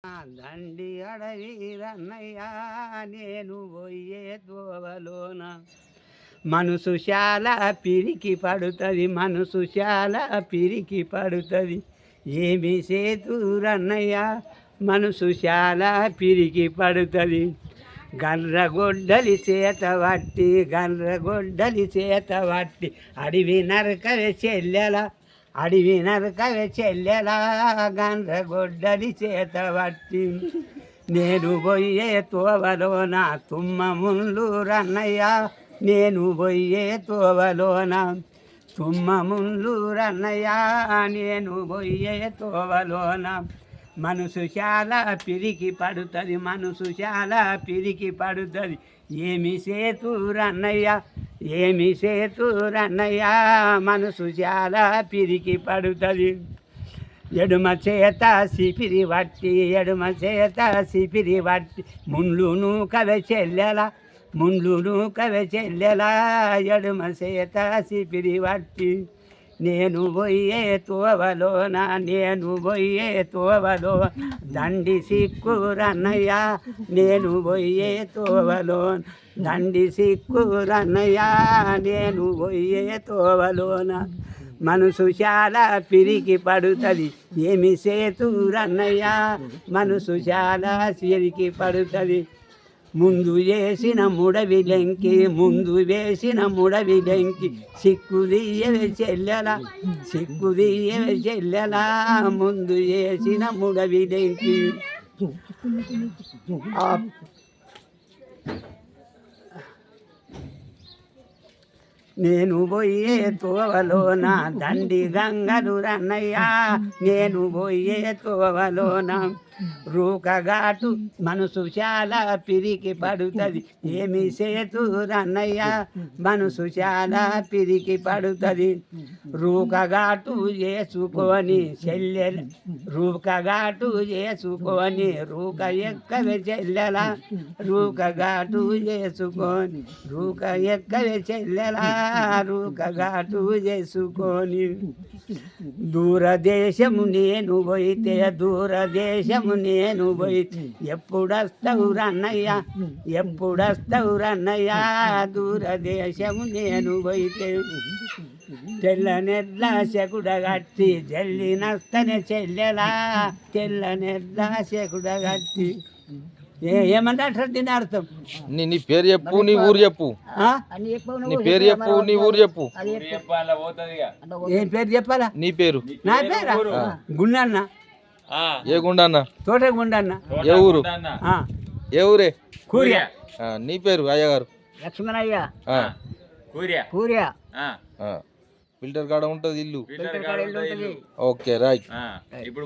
దండి అడవి రన్నయ్య నేను పోయే తోవలోన మనసు చాలా పిరికి పడుతుంది, మనసు చాలా పిరికి పడుతుంది. ఏమి సేతురన్నయ్య మనసు చాలా పిరికి పడుతుంది. గర్రగొడ్డలి చేత పట్టి గర్రగొడ్డలి చేత పట్టి అడవి నరకవే చెల్లెల అడవి నరకవే చెల్లెలా గండ్రగొడ్డలి చేత పట్టి నేను పోయే తోవలోన తుమ్మ ముళ్ళు రన్నయ్య నేను పోయే తోవలోన తుమ్మ ముళ్ళు రన్నయ్య నేను పోయే తోవలోన మనసు చాలా పిరికి పడుతుంది, మనసు చాలా పిరికి పడుతుంది. ఏమి సేతురన్నయ్య ఏమి సేతురన్నయ్య మనసు చాలా పిరికి పడుతుంది. ఎడుమ చేత సిపిరి పట్టి ఎడుమ చేత సిపిరి పట్టి ముండ్లును కవె చెల్లెల ముండ్లును కవె చెల్లెల ఎడుమ చేత సిపిరి పట్టి నేను పోయే తోవలోన నేను పోయే తోవలో దండి సిక్కురన్నయ్య నేను పోయే తోవలోన దండి సిక్కురన్నయ్య నేను పోయే తోవలోన మనసు చాలా పిరికి పడుతుంది. ఏమి సేతురన్నయ్య మనసు చాలా పిరికి పడుతుంది. ముందు వేసిన ముడవిలెంకి ముందు వేసిన ముడవిలెంకి సిక్కుదీయవే చెల్లెల సిక్కుదీయవే చెల్లెల ముందు వేసిన ముడవిలెంకి నేను పోయే తోవలోన దండి గంగలు రన్నయ్య నేను పోయే తోవలోన రూకగాటు మనసు చాలా పిరికి పడుతుంది. ఏమి సేతురన్నయ్య మనసు చాలా పిరికి పడుతుంది. రూకగాటు చేసుకొని చెల్లెల రూకగాటు చేసుకొని రూక ఎక్కవే చెల్లెల రూకగాటు చేసుకొని రూక ఎక్కవే చెల్లెల రూకగాటు చేసుకొని దూరదేశము నేను పోయితే దూరదేశము నేను పోయితే ఎప్పుడొస్తావు రన్నయ్య ఎప్పుడొస్తావు రన్నయ్య దూరదేశము నేను పోయితే తెల్లనెర్ల శకుడగట్టి జల్లినస్తనే చెల్లెలా తెల్లనెర్ల శకుడగట్టి ఏమంటారు దీని అర్థం? నీ పేరు చెప్పు, నీ ఊరు చెప్పు. నీ పేరు చెప్పు, నీ ఊరు చెప్పు. ఏం పేరు చెప్పాలా? నీ పేరు. నా పేరా గుండన్న. ఏ గుండన్న? తోట గుండన్న. ఏ ఊరు? ఏ ఊరే? కూరియా. నీ పేరు అయ్యగారు? లక్ష్మణయ్య. కూరియా. ఫిల్టర్ కాడ ఉంటుంది ఇల్లు. Okay right.